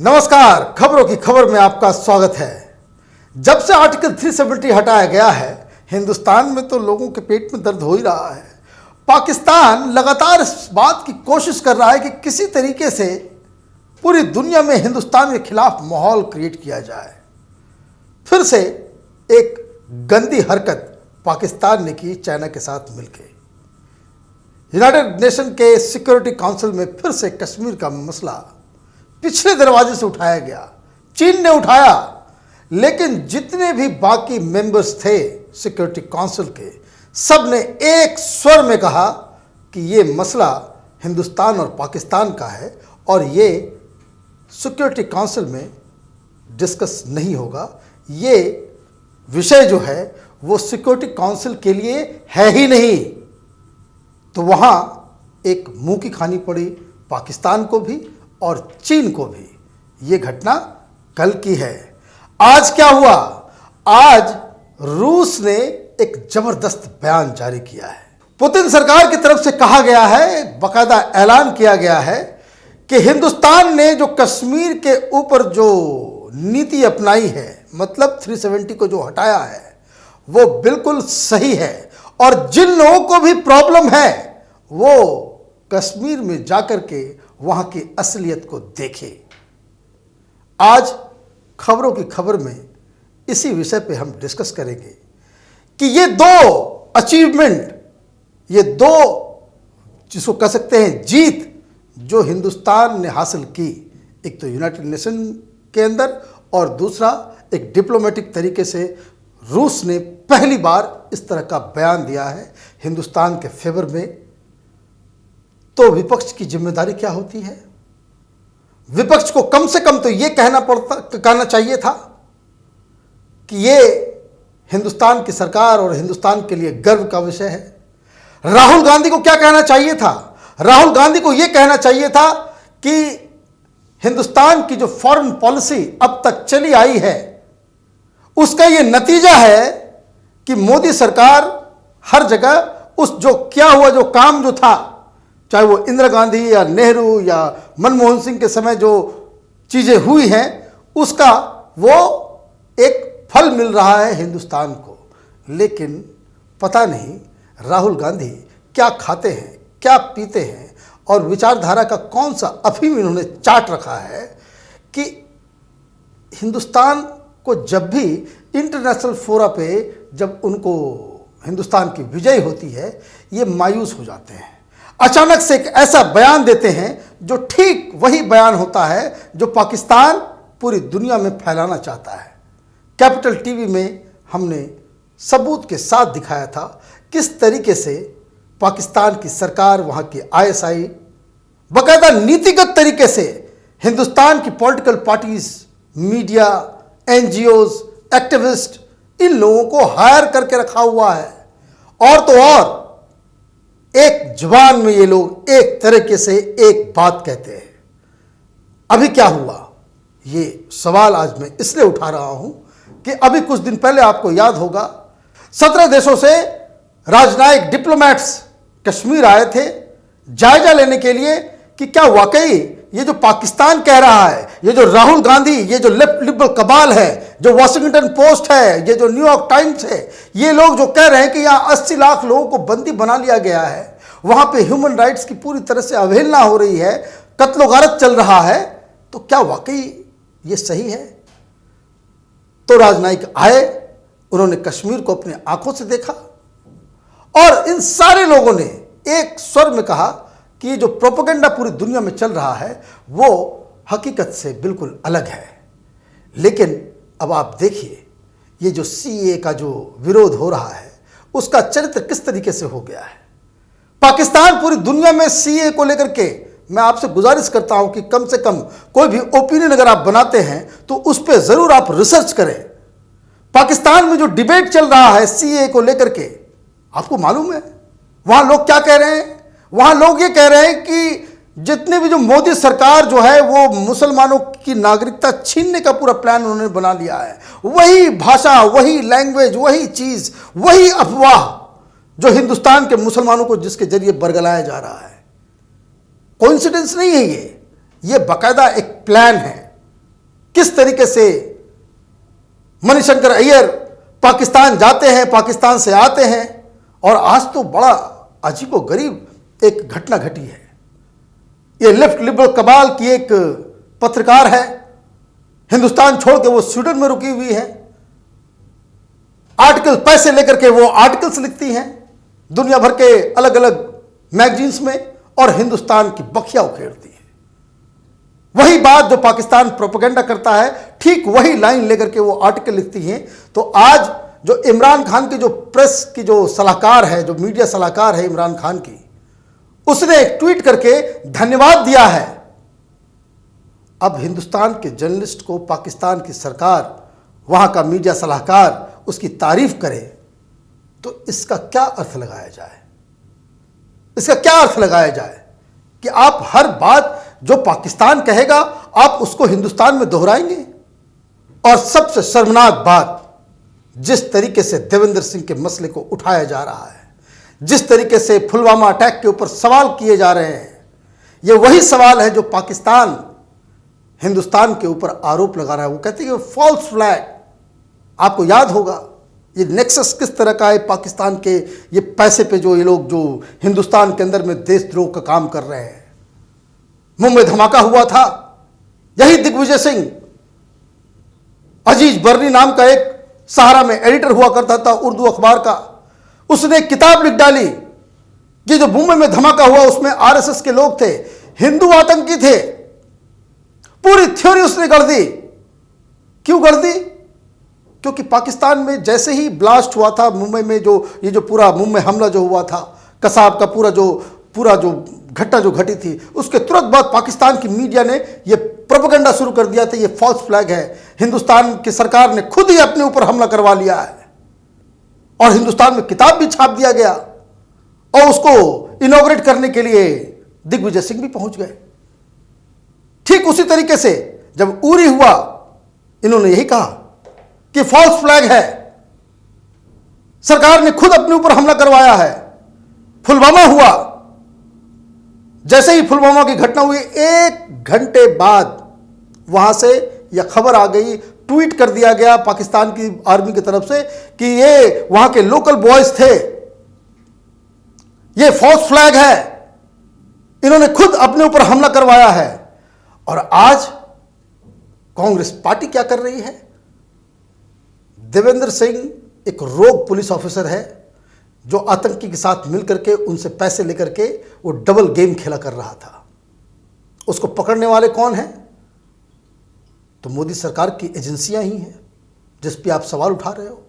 नमस्कार, खबरों की खबर में आपका स्वागत है। जब से आर्टिकल 370 हटाया गया है, हिंदुस्तान में तो लोगों के पेट में दर्द हो ही रहा है। पाकिस्तान लगातार इस बात की कोशिश कर रहा है कि किसी तरीके से पूरी दुनिया में हिंदुस्तान के खिलाफ माहौल क्रिएट किया जाए। फिर से एक गंदी हरकत पाकिस्तान ने की चाइना के साथ मिलकर। यूनाइटेड नेशन के सिक्योरिटी काउंसिल में फिर से कश्मीर का मसला पिछले दरवाजे से उठाया गया। चीन ने उठाया, लेकिन जितने भी बाकी मेंबर्स थे सिक्योरिटी काउंसिल के, सब ने एक स्वर में कहा कि ये मसला हिंदुस्तान और पाकिस्तान का है और ये सिक्योरिटी काउंसिल में डिस्कस नहीं होगा। ये विषय जो है वो सिक्योरिटी काउंसिल के लिए है ही नहीं। तो वहाँ एक मुंह की खानी पड़ी पाकिस्तान को भी और चीन को भी। ये घटना कल की है। आज क्या हुआ? आज रूस ने एक जबरदस्त बयान जारी किया है। पुतिन सरकार की तरफ से कहा गया है, बाकायदा ऐलान किया गया है कि हिंदुस्तान ने जो कश्मीर के ऊपर जो नीति अपनाई है, मतलब 370 को जो हटाया है, वो बिल्कुल सही है। और जिन लोगों को भी प्रॉब्लम है वो कश्मीर में जाकर के वहां की असलियत को देखे। आज खबरों की खबर में इसी विषय पे हम डिस्कस करेंगे कि ये दो अचीवमेंट, ये दो जिसको कह सकते हैं जीत, जो हिंदुस्तान ने हासिल की, एक तो यूनाइटेड नेशन के अंदर और दूसरा एक डिप्लोमेटिक तरीके से रूस ने पहली बार इस तरह का बयान दिया है हिंदुस्तान के फेवर में। तो विपक्ष की जिम्मेदारी क्या होती है? विपक्ष को कम से कम तो ये कहना चाहिए था कि ये हिंदुस्तान की सरकार और हिंदुस्तान के लिए गर्व का विषय है। राहुल गांधी को क्या कहना चाहिए था? राहुल गांधी को यह कहना चाहिए था कि हिंदुस्तान की जो फॉरेन पॉलिसी अब तक चली आई है, उसका ये नतीजा है कि मोदी सरकार हर जगह उस जो किया हुआ जो काम जो था, चाहे वो इंदिरा गांधी या नेहरू या मनमोहन सिंह के समय जो चीज़ें हुई हैं, उसका वो एक फल मिल रहा है हिंदुस्तान को। लेकिन पता नहीं राहुल गांधी क्या खाते हैं, क्या पीते हैं और विचारधारा का कौन सा अफीम इन्होंने चाट रखा है कि हिंदुस्तान को जब भी इंटरनेशनल फोरा पे जब उनको हिंदुस्तान की विजय होती है, ये मायूस हो जाते हैं। अचानक से एक ऐसा बयान देते हैं जो ठीक वही बयान होता है जो पाकिस्तान पूरी दुनिया में फैलाना चाहता है। कैपिटल टीवी में हमने सबूत के साथ दिखाया था किस तरीके से पाकिस्तान की सरकार, वहाँ की आईएसआई बाकायदा नीतिगत तरीके से हिंदुस्तान की political parties, media, NGOs, activist, इन लोगों को हायर करके रखा हुआ है। और तो और एक जुबान में ये लोग एक तरीके से एक बात कहते हैं। अभी क्या हुआ, ये सवाल आज मैं इसलिए उठा रहा हूं कि अभी कुछ दिन पहले आपको याद होगा 17 देशों से राजनयिक डिप्लोमैट्स कश्मीर आए थे जायजा लेने के लिए कि क्या वाकई ये जो पाकिस्तान कह रहा है, ये जो राहुल गांधी, ये जो लेफ्ट लिबरल कबाल है, जो वॉशिंगटन पोस्ट है, ये जो न्यूयॉर्क टाइम्स है, ये लोग जो कह रहे हैं कि यहाँ 80 लाख लोगों को बंदी बना लिया गया है, वहाँ पे ह्यूमन राइट्स की पूरी तरह से अवहेलना हो रही है, कत्लो गारत चल रहा है, तो क्या वाकई ये सही है? तो राजनयिक आए, उन्होंने कश्मीर को अपनी आंखों से देखा और इन सारे लोगों ने एक स्वर में कहा कि ये जो प्रोपेगेंडा पूरी दुनिया में चल रहा है वो हकीकत से बिल्कुल अलग है। लेकिन अब आप देखिए, ये जो सीए का जो विरोध हो रहा है उसका चरित्र किस तरीके से हो गया है। पाकिस्तान पूरी दुनिया में सीए को लेकर के, मैं आपसे गुजारिश करता हूं कि कम से कम कोई भी ओपिनियन अगर आप बनाते हैं तो उस पर जरूर आप रिसर्च करें। पाकिस्तान में जो डिबेट चल रहा है सीए को लेकर के, आपको मालूम है वहां लोग क्या कह रहे हैं? वहां लोग ये कह रहे हैं कि जितने भी जो मोदी सरकार जो है वो मुसलमानों की नागरिकता छीनने का पूरा प्लान उन्होंने बना लिया है। वही भाषा, वही लैंग्वेज, वही चीज, वही अफवाह जो हिंदुस्तान के मुसलमानों को जिसके जरिए बरगलाया जा रहा है। कोइंसिडेंस नहीं है ये बाकायदा एक प्लान है। किस तरीके से मणिशंकर अय्यर पाकिस्तान जाते हैं, पाकिस्तान से आते हैं, और आज तो बड़ा अजीबोगरीब एक घटना घटी है। ये लेफ्ट लिबरल कबाल की एक पत्रकार है, हिंदुस्तान छोड़ के वो स्वीडन में रुकी हुई है, आर्टिकल पैसे लेकर के वो आर्टिकल्स लिखती हैं दुनिया भर के अलग अलग मैगजीन्स में, और हिंदुस्तान की बखिया उखेड़ती है। वही बात जो पाकिस्तान प्रोपेगेंडा करता है, ठीक वही लाइन लेकर के वो आर्टिकल लिखती हैं। तो आज जो इमरान खान की जो प्रेस की जो सलाहकार है, जो मीडिया सलाहकार है इमरान खान की, उसने एक ट्वीट करके धन्यवाद दिया है। अब हिंदुस्तान के जर्नलिस्ट को पाकिस्तान की सरकार, वहां का मीडिया सलाहकार उसकी तारीफ करे, तो इसका क्या अर्थ लगाया जाए? इसका क्या अर्थ लगाया जाए कि आप हर बात जो पाकिस्तान कहेगा आप उसको हिंदुस्तान में दोहराएंगे? और सबसे शर्मनाक बात, जिस तरीके से देवेंद्र सिंह के मसले को उठाया जा रहा है, जिस तरीके से पुलवामा अटैक के ऊपर सवाल किए जा रहे हैं, ये वही सवाल है जो पाकिस्तान हिंदुस्तान के ऊपर आरोप लगा रहा है। वो कहते हैं कि फॉल्स फ्लैग, आपको याद होगा ये नेक्सस किस तरह का है पाकिस्तान के ये पैसे पे जो ये लोग जो हिंदुस्तान के अंदर में देशद्रोह का काम कर रहे हैं। मुंबई धमाका हुआ था, यही दिग्विजय सिंह, अजीज बर्नी नाम का एक सहारा में एडिटर हुआ करता था उर्दू अखबार का, उसने एक किताब लिख डाली कि जो मुंबई में धमाका हुआ उसमें आरएसएस के लोग थे, हिंदू आतंकी थे। पूरी थ्योरी उसने गढ़ दी। क्यों गढ़ दी? क्योंकि पाकिस्तान में जैसे ही ब्लास्ट हुआ था मुंबई में, जो ये जो पूरा मुंबई हमला जो हुआ था, कसाब का पूरा जो घटना जो घटी थी, उसके तुरंत बाद पाकिस्तान की मीडिया ने ये प्रोपेगेंडा शुरू कर दिया था, ये फॉल्स फ्लैग है, हिंदुस्तान की सरकार ने खुद ही अपने ऊपर हमला करवा लिया है। और हिंदुस्तान में किताब भी छाप दिया गया, और उसको इनॉग्रेट करने के लिए दिग्विजय सिंह भी पहुंच गए। ठीक उसी तरीके से जब उरी हुआ, इन्होंने यही कहा कि फॉल्स फ्लैग है, सरकार ने खुद अपने ऊपर हमला करवाया है। पुलवामा हुआ, जैसे ही पुलवामा की घटना हुई, 1 घंटे बाद वहां से यह खबर आ गई, ट्वीट कर दिया गया पाकिस्तान की आर्मी की तरफ से कि ये वहां के लोकल बॉयज थे, ये फॉल्स फ्लैग है, इन्होंने खुद अपने ऊपर हमला करवाया है। और आज कांग्रेस पार्टी क्या कर रही है? देवेंद्र सिंह एक रोग पुलिस ऑफिसर है जो आतंकी के साथ मिलकर के उनसे पैसे लेकर के वो डबल गेम खेला कर रहा था। उसको पकड़ने वाले कौन हैं? तो मोदी सरकार की एजेंसियां ही हैं जिस पे आप सवाल उठा रहे हो।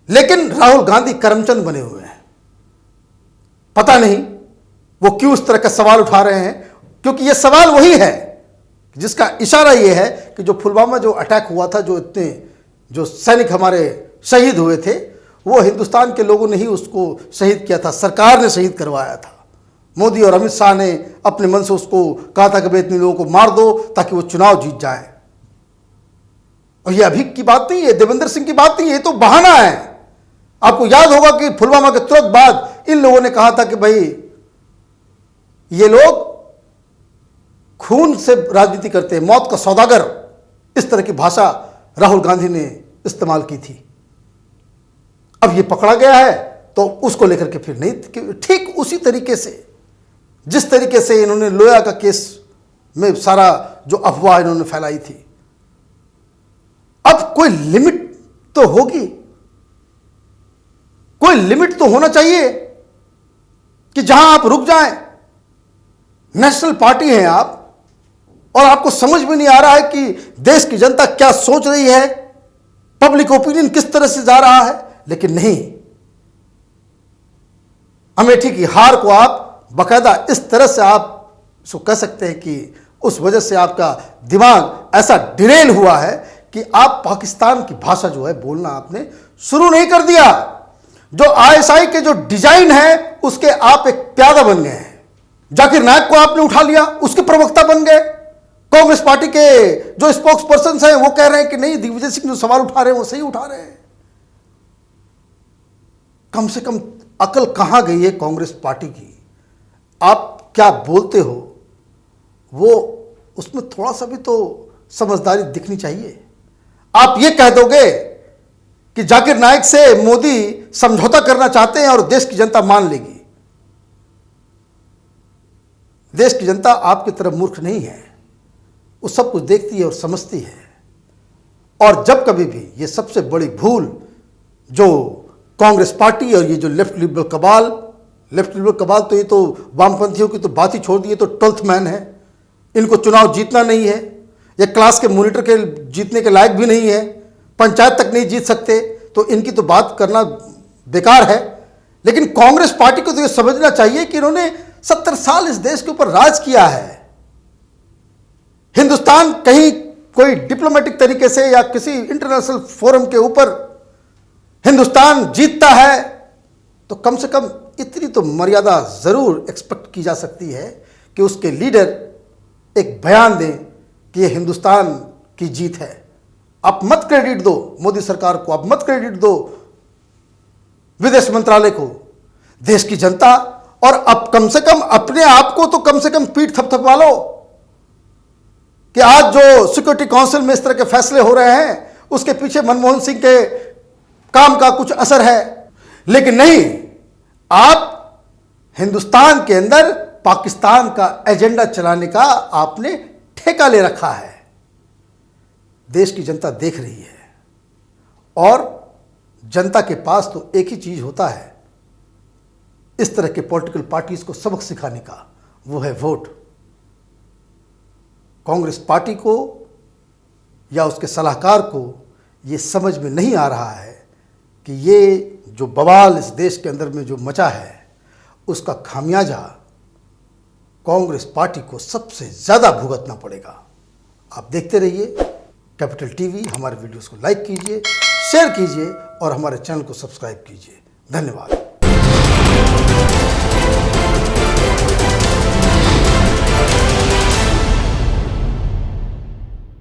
लेकिन राहुल गांधी करमचंद बने हुए हैं। पता नहीं वो क्यों इस तरह का सवाल उठा रहे हैं, क्योंकि ये सवाल वही है जिसका इशारा ये है कि जो पुलवामा जो अटैक हुआ था, जो इतने जो सैनिक हमारे शहीद हुए थे, वो हिंदुस्तान के लोगों ने ही उसको शहीद किया था, सरकार ने शहीद करवाया था। मोदी और अमित शाह ने अपने मन से उसको कहा था कि भाई इतने लोगों को मार दो ताकि वो चुनाव जीत जाए। और ये अभी की बात नहीं है, देवेंद्र सिंह की बात नहीं है, ये तो बहाना है। आपको याद होगा कि पुलवामा के तुरंत बाद इन लोगों ने कहा था कि भाई ये लोग खून से राजनीति करते हैं, मौत का सौदागर, इस तरह की भाषा राहुल गांधी ने इस्तेमाल की थी। अब ये पकड़ा गया है तो उसको लेकर के फिर नहीं, ठीक उसी तरीके से जिस तरीके से इन्होंने लोया का केस में सारा जो अफवाह इन्होंने फैलाई थी। अब कोई लिमिट तो होगी, कोई लिमिट तो होना चाहिए कि जहां आप रुक जाएं। नेशनल पार्टी हैं आप, और आपको समझ में नहीं आ रहा है कि देश की जनता क्या सोच रही है, पब्लिक ओपिनियन किस तरह से जा रहा है। लेकिन नहीं, अमेठी की हार को आप बाकायदा इस तरह से आप इसको कह सकते हैं कि उस वजह से आपका दिमाग ऐसा डिरेल हुआ है कि आप पाकिस्तान की भाषा जो है बोलना आपने शुरू नहीं कर दिया। जो आईएसआई के जो डिजाइन है उसके आप एक प्यादा बन गए हैं। जाकिर नायक को आपने उठा लिया, उसके प्रवक्ता बन गए। कांग्रेस पार्टी के जो स्पोक्स पर्सन हैं वो कह रहे हैं कि नहीं, दिग्विजय सिंह जो सवाल उठा रहे हैं वो सही उठा रहे हैं। कम से कम अकल कहां गई है कांग्रेस पार्टी की? आप क्या बोलते हो वो उसमें थोड़ा सा भी तो समझदारी दिखनी चाहिए। आप ये कह दोगे कि जाकिर नाइक से मोदी समझौता करना चाहते हैं और देश की जनता मान लेगी। देश की जनता आपकी तरफ मूर्ख नहीं है, वो सब कुछ देखती है और समझती है। और जब कभी भी ये सबसे बड़ी भूल जो कांग्रेस पार्टी और ये जो लेफ्ट लिबरल कबाल तो ये तो वामपंथियों की तो बात ही छोड़ दी, ये तो 12th मैन है। इनको चुनाव जीतना नहीं है, ये क्लास के मॉनिटर के जीतने के लायक भी नहीं है, पंचायत तक नहीं जीत सकते, तो इनकी तो बात करना बेकार है। लेकिन कांग्रेस पार्टी को तो ये समझना चाहिए कि इन्होंने 70 साल इस देश के ऊपर राज किया है। हिंदुस्तान कहीं कोई डिप्लोमेटिक तरीके से या किसी इंटरनेशनल फोरम के ऊपर हिंदुस्तान जीतता है तो कम से कम इतनी तो मर्यादा जरूर एक्सपेक्ट की जा सकती है कि उसके लीडर एक बयान दें कि यह हिंदुस्तान की जीत है। आप मत क्रेडिट दो मोदी सरकार को, आप मत क्रेडिट दो विदेश मंत्रालय को, देश की जनता। और अब कम से कम अपने आप को तो कम से कम पीठ थपथपा लो कि आज जो सिक्योरिटी काउंसिल में इस तरह के फैसले हो रहे हैं उसके पीछे मनमोहन सिंह के काम का कुछ असर है। लेकिन नहीं, आप हिंदुस्तान के अंदर पाकिस्तान का एजेंडा चलाने का आपने ठेका ले रखा है। देश की जनता देख रही है और जनता के पास तो एक ही चीज होता है इस तरह के पॉलिटिकल पार्टीज को सबक सिखाने का, वो है वोट। कांग्रेस पार्टी को या उसके सलाहकार को ये समझ में नहीं आ रहा है कि ये जो बवाल इस देश के अंदर में जो मचा है उसका खामियाजा कांग्रेस पार्टी को सबसे ज़्यादा भुगतना पड़ेगा। आप देखते रहिए कैपिटल टीवी। हमारे वीडियोस को लाइक कीजिए, शेयर कीजिए और हमारे चैनल को सब्सक्राइब कीजिए। धन्यवाद।